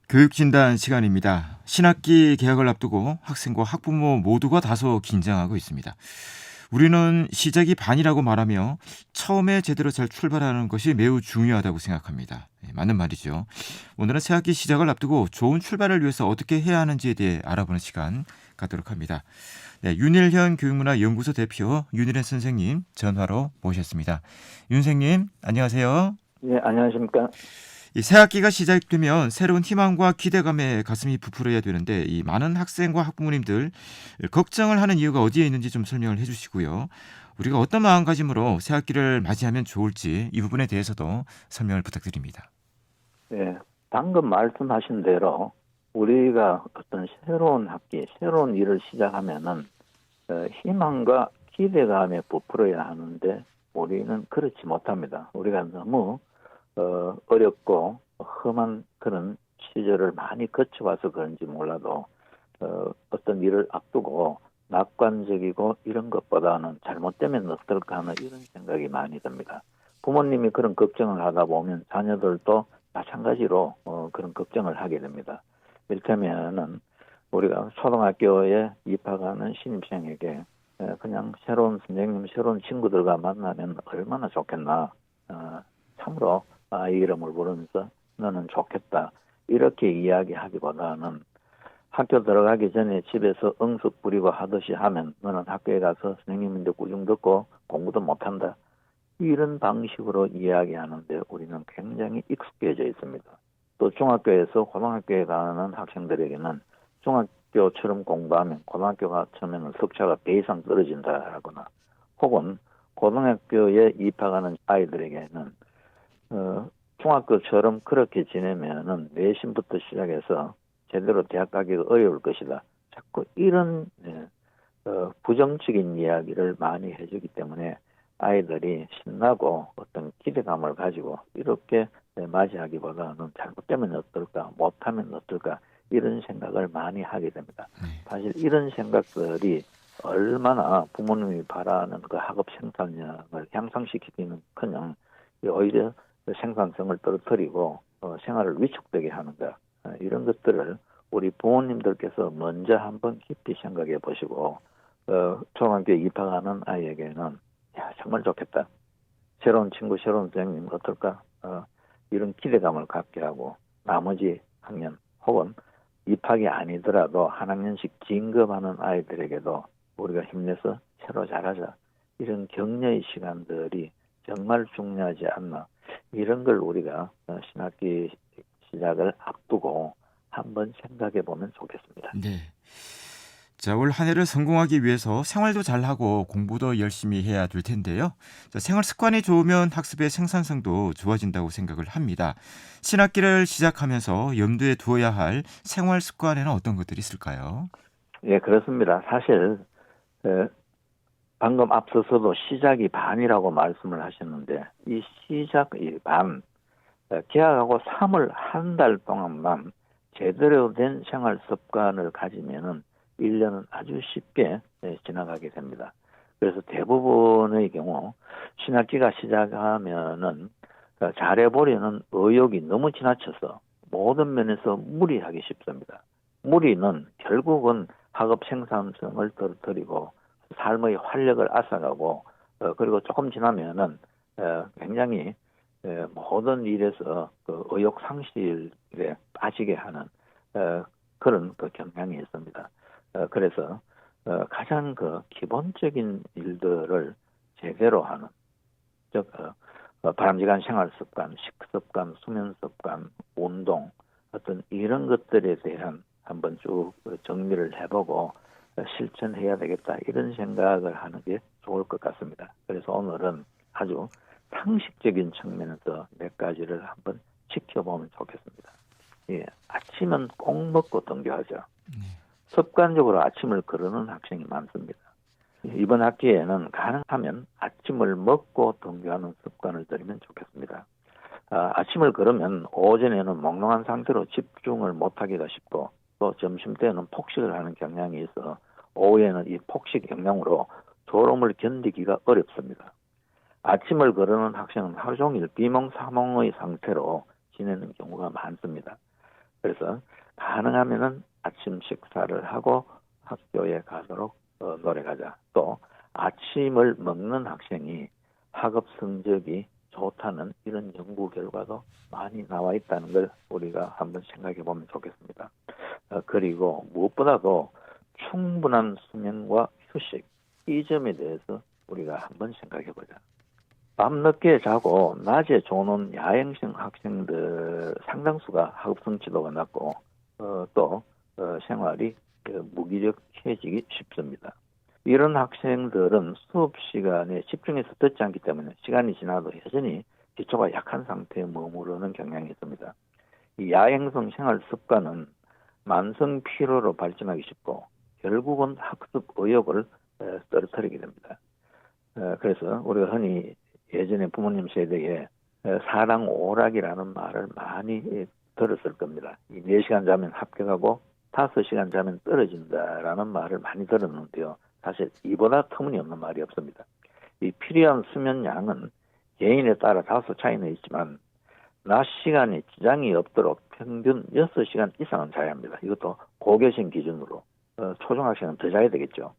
교육진단 시간입니다. 신학기 개학을 앞두고 학생과 학부모 모두가 다소 긴장하고 있습니다. 우리는 시작이 반이라고 말하며 처음에 제대로 잘 출발하는 것이 매우 중요하다고 생각합니다. 맞는 말이죠. 오늘은 새학기 시작을 앞두고 좋은 출발을 위해서 어떻게 해야 하는지에 대해 알아보는 시간 갖도록 합니다. 네, 윤일현 교육문화연구소 대표 윤일현 선생님 전화로 모셨습니다. 윤 선생님 안녕하세요. 예, 안녕하십니까. 이 새학기가 시작되면 새로운 희망과 기대감에 가슴이 부풀어야 되는데 이 많은 학생과 학부모님들 걱정을 하는 이유가 어디에 있는지 좀 설명을 해주시고요. 우리가 어떤 마음가짐으로 새학기를 맞이하면 좋을지 이 부분에 대해서도 설명을 부탁드립니다. 예, 방금 말씀하신 대로 우리가 어떤 새로운 학기, 새로운 일을 시작하면은 희망과 기대감에 부풀어야 하는데 우리는 그렇지 못합니다. 우리가 너무 어렵고 험한 그런 시절을 많이 거쳐와서 그런지 몰라도 어떤 일을 앞두고 낙관적이고 이런 것보다는 잘못되면 어떨까 하는 이런 생각이 많이 듭니다. 부모님이 그런 걱정을 하다 보면 자녀들도 마찬가지로 그런 걱정을 하게 됩니다. 이를테면은 우리가 초등학교에 입학하는 신입생에게 그냥 새로운 선생님, 새로운 친구들과 만나면 얼마나 좋겠나. 참으로 아이 이름을 부르면서 너는 좋겠다. 이렇게 이야기하기보다는 학교 들어가기 전에 집에서 응석 부리고 하듯이 하면 너는 학교에 가서 선생님인데 꾸중 듣고 공부도 못한다. 이런 방식으로 이야기하는데 우리는 굉장히 익숙해져 있습니다. 또 중학교에서 고등학교에 가는 학생들에게는 중학교처럼 공부하면 고등학교 가면 석차가 배 이상 떨어진다라거나 혹은 고등학교에 입학하는 아이들에게는 중학교처럼 그렇게 지내면은 내신부터 시작해서 제대로 대학 가기가 어려울 것이다. 자꾸 이런 부정적인 이야기를 많이 해주기 때문에 아이들이 신나고 어떤 기대감을 가지고 이렇게 맞이하기보다는 잘못되면 어떨까, 못하면 어떨까 이런 생각을 많이 하게 됩니다. 사실 이런 생각들이 얼마나 부모님이 바라는 그 학업 생산력을 향상시키기는커녕 오히려 생산성을 떨어뜨리고 생활을 위축되게 하는가 이런 것들을 우리 부모님들께서 먼저 한번 깊이 생각해 보시고 초등학교에 입학하는 아이에게는 야 정말 좋겠다. 새로운 친구, 새로운 선생님 어떨까? 이런 기대감을 갖게 하고 나머지 학년 혹은 입학이 아니더라도 한 학년씩 진급하는 아이들에게도 우리가 힘내서 새로 잘하자. 이런 격려의 시간들이 정말 중요하지 않나. 이런 걸 우리가 신학기 시작을 앞두고 한번 생각해 보면 좋겠습니다. 네. 자, 올 한 해를 성공하기 위해서 생활도 잘하고 공부도 열심히 해야 될 텐데요. 자, 생활 습관이 좋으면 학습의 생산성도 좋아진다고 생각을 합니다. 신학기를 시작하면서 염두에 두어야 할 생활 습관에는 어떤 것들이 있을까요? 예, 그렇습니다. 사실 방금 앞서서도 시작이 반이라고 말씀을 하셨는데 이 시작이 반, 개학하고 3월 한 달 동안만 제대로 된 생활 습관을 가지면은 1년은 아주 쉽게 지나가게 됩니다. 그래서 대부분의 경우 신학기가 시작하면은 잘해보려는 의욕이 너무 지나쳐서 모든 면에서 무리하기 쉽습니다. 무리는 결국은 학업 생산성을 떨어뜨리고 삶의 활력을 앗아가고 그리고 조금 지나면은 굉장히 모든 일에서 그 의욕 상실에 빠지게 하는 그런 그 경향이 있습니다. 그래서 가장 그 기본적인 일들을 제대로 하는 즉 바람직한 생활 습관, 식습관, 수면 습관, 운동 어떤 이런 것들에 대한 한번 쭉 정리를 해보고 실천해야 되겠다 이런 생각을 하는 게 좋을 것 같습니다. 그래서 오늘은 아주 상식적인 측면에서 몇 가지를 한번 지켜보면 좋겠습니다. 예, 아침은 꼭 먹고 등교하죠. 습관적으로 아침을 거르는 학생이 많습니다. 이번 학기에는 가능하면 아침을 먹고 등교하는 습관을 들이면 좋겠습니다. 아침을 걸으면 오전에는 몽롱한 상태로 집중을 못하기가 쉽고 또 점심때는 폭식을 하는 경향이 있어 오후에는 이 폭식 영향으로 졸음을 견디기가 어렵습니다. 아침을 거르는 학생은 하루 종일 비몽사몽의 상태로 지내는 경우가 많습니다. 그래서 가능하면은 아침 식사를 하고 학교에 가도록 노력하자. 또 아침을 먹는 학생이 학업 성적이 좋다는 이런 연구 결과도 많이 나와 있다는 걸 우리가 한번 생각해 보면 좋겠습니다. 그리고 무엇보다도 충분한 수면과 휴식, 이 점에 대해서 우리가 한번 생각해 보자. 밤늦게 자고 낮에 조는 야행성 학생들 상당수가 학업 성취도가 낮고 또 생활이 무기력해지기 쉽습니다. 이런 학생들은 수업 시간에 집중해서 듣지 않기 때문에 시간이 지나도 여전히 기초가 약한 상태에 머무르는 경향이 있습니다. 이 야행성 생활 습관은 만성 피로로 발전하기 쉽고 결국은 학습 의욕을 떨어뜨리게 됩니다. 그래서 우리가 흔히 예전에 부모님 세대에 사랑 오락이라는 말을 많이 들었을 겁니다. 4시간 자면 합격하고 5시간 자면 떨어진다라는 말을 많이 들었는데요. 사실 이보다 터무니없는 말이 없습니다. 이 필요한 수면 양은 개인에 따라 다소 차이는 있지만 낮 시간에 지장이 없도록 평균 6시간 이상은 자야 합니다. 이것도 고교생 기준으로 초중학생은 더 자야 되겠죠.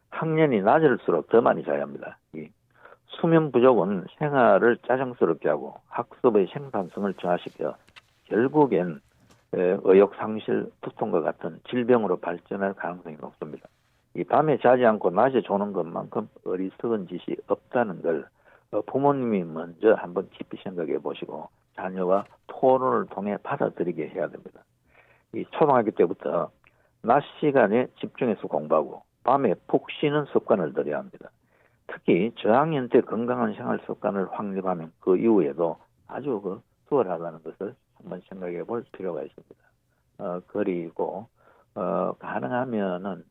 학년이 낮을수록 더 많이 자야 합니다. 이 수면 부족은 생활을 짜증스럽게 하고 학습의 생산성을 저하시켜 결국엔 의욕 상실, 두통과 같은 질병으로 발전할 가능성이 높습니다. 이 밤에 자지 않고 낮에 조는 것만큼 어리석은 짓이 없다는 걸 부모님이 먼저 한번 깊이 생각해 보시고 자녀와 토론을 통해 받아들이게 해야 됩니다. 이 초등학교 때부터 낮 시간에 집중해서 공부하고 밤에 푹 쉬는 습관을 들여야 합니다. 특히 저학년 때 건강한 생활 습관을 확립하면 그 이후에도 아주 수월하다는 것을 한번 생각해 볼 필요가 있습니다. 그리고 가능하면은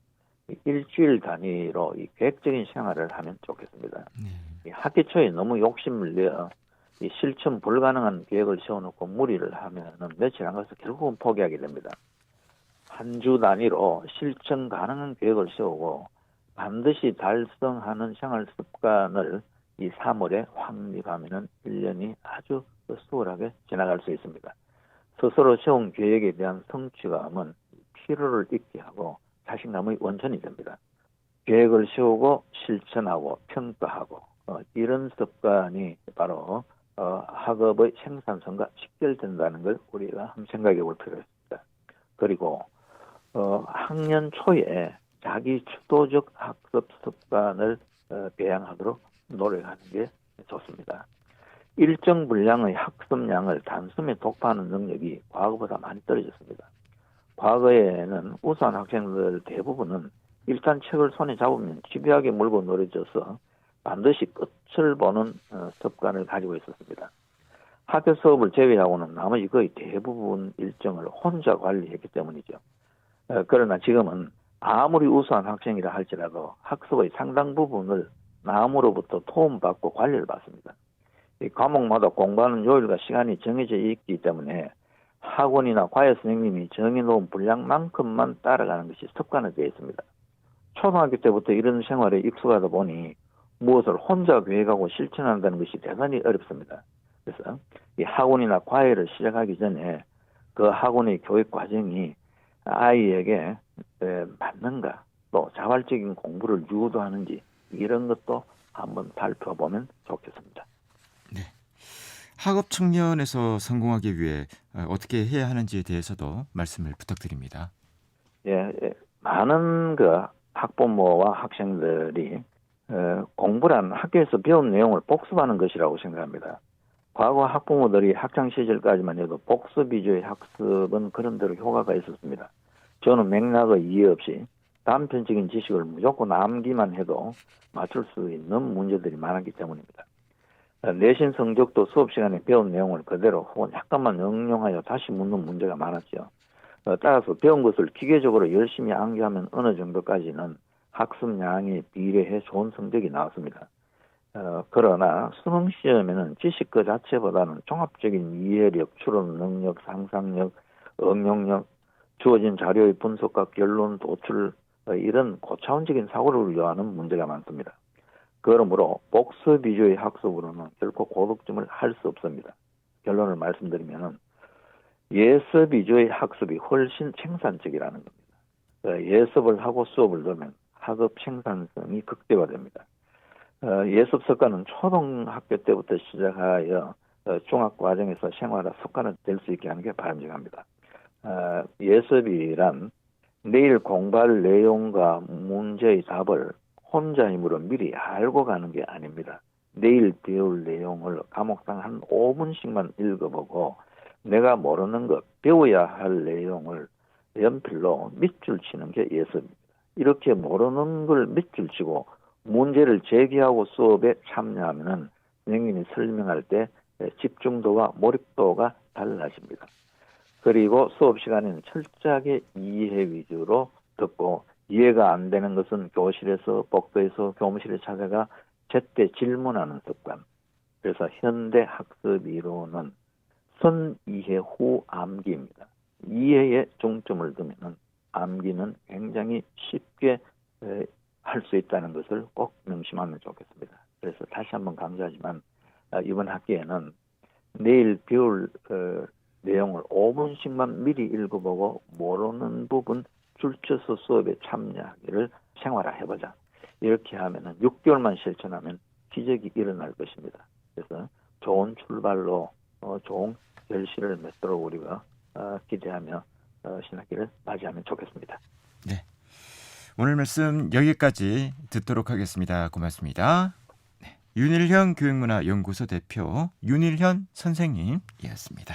일주일 단위로 이 계획적인 생활을 하면 좋겠습니다. 이 학기 초에 너무 욕심을 내어 이 실천 불가능한 계획을 세워놓고 무리를 하면은 며칠 안 가서 결국은 포기하게 됩니다. 한 주 단위로 실천 가능한 계획을 세우고 반드시 달성하는 생활 습관을 이 3월에 확립하면은 1년이 아주 수월하게 지나갈 수 있습니다. 스스로 세운 계획에 대한 성취감은 피로를 잊게 하고 자신감의 원천이 됩니다. 계획을 세우고 실천하고 평가하고 이런 습관이 바로 학업의 생산성과 직결된다는 걸 우리가 한번 생각해 볼 필요가 있습니다. 그리고 학년 초에 자기 주도적 학습 습관을 배양하도록 노력하는 게 좋습니다. 일정 분량의 학습량을 단숨에 독파하는 능력이 과거보다 많이 떨어졌습니다. 과거에는 우수한 학생들 대부분은 일단 책을 손에 잡으면 집요하게 물고 늘어져서 반드시 끝을 보는 습관을 가지고 있었습니다. 학교 수업을 제외하고는 나머지 거의 대부분 일정을 혼자 관리했기 때문이죠. 그러나 지금은 아무리 우수한 학생이라 할지라도 학습의 상당 부분을 남으로부터 도움받고 관리를 받습니다. 이 과목마다 공부하는 요일과 시간이 정해져 있기 때문에 학원이나 과외 선생님이 정해놓은 분량만큼만 따라가는 것이 습관화되어 있습니다. 초등학교 때부터 이런 생활에 익숙하다 보니 무엇을 혼자 계획하고 실천한다는 것이 대단히 어렵습니다. 그래서 이 학원이나 과외를 시작하기 전에 그 학원의 교육 과정이 아이에게 맞는가, 또 자발적인 공부를 유도하는지 이런 것도 한번 살펴보면 좋겠습니다. 네. 학업 측면에서 성공하기 위해 어떻게 해야 하는지에 대해서도 말씀을 부탁드립니다. 많은 학부모와 학생들이 공부란 학교에서 배운 내용을 복습하는 것이라고 생각합니다. 과거 학부모들이 학창 시절까지만 해도 복습 위주의 학습은 그런대로 효과가 있었습니다. 저는 맥락의 이해 없이 단편적인 지식을 무조건 암기만 해도 맞출 수 있는 문제들이 많았기 때문입니다. 내신 성적도 수업 시간에 배운 내용을 그대로 혹은 약간만 응용하여 다시 묻는 문제가 많았죠. 따라서 배운 것을 기계적으로 열심히 암기하면 어느 정도까지는 학습량에 비례해 좋은 성적이 나왔습니다. 그러나 수능 시험에는 지식 그 자체보다는 종합적인 이해력, 추론 능력, 상상력, 응용력, 주어진 자료의 분석과 결론 도출 이런 고차원적인 사고를 요하는 문제가 많습니다. 그러므로 복습 위주의 학습으로는 결코 고득점을 할 수 없습니다. 결론을 말씀드리면은 예습 위주의 학습이 훨씬 생산적이라는 겁니다. 예습을 하고 수업을 두면 학업 생산성이 극대화됩니다. 예습 습관은 초등학교 때부터 시작하여 중학과정에서 생활화 습관이 될 수 있게 하는 게 바람직합니다. 예습이란 내일 공부할 내용과 문제의 답을 혼자 힘으로 미리 알고 가는 게 아닙니다. 내일 배울 내용을 과목당 한 5분씩만 읽어보고 내가 모르는 것, 배워야 할 내용을 연필로 밑줄 치는 게 예습입니다. 이렇게 모르는 걸 밑줄 치고 문제를 제기하고 수업에 참여하면 선생님이 설명할 때 집중도와 몰입도가 달라집니다. 그리고 수업 시간에는 철저하게 이해 위주로 듣고 이해가 안 되는 것은 교실에서 복도에서 교무실에 찾아가 제때 질문하는 습관. 그래서 현대 학습 이론은 선이해 후 암기입니다. 이해에 중점을 두면 암기는 굉장히 쉽게 할 수 있다는 것을 꼭 명심하면 좋겠습니다. 그래서 다시 한번 강조하지만 이번 학기에는 내일 배울 내용을 5분씩만 미리 읽어보고 모르는 부분 줄쳐서 수업에 참여하기를 생활화해보자. 이렇게 하면 6개월만 실천하면 기적이 일어날 것입니다. 그래서 좋은 출발로 좋은 결실을 맺도록 우리가 기대하며 신학기를 맞이하면 좋겠습니다. 네. 오늘 말씀 여기까지 듣도록 하겠습니다. 고맙습니다. 네. 윤일현 교육문화연구소 대표 윤일현 선생님이었습니다.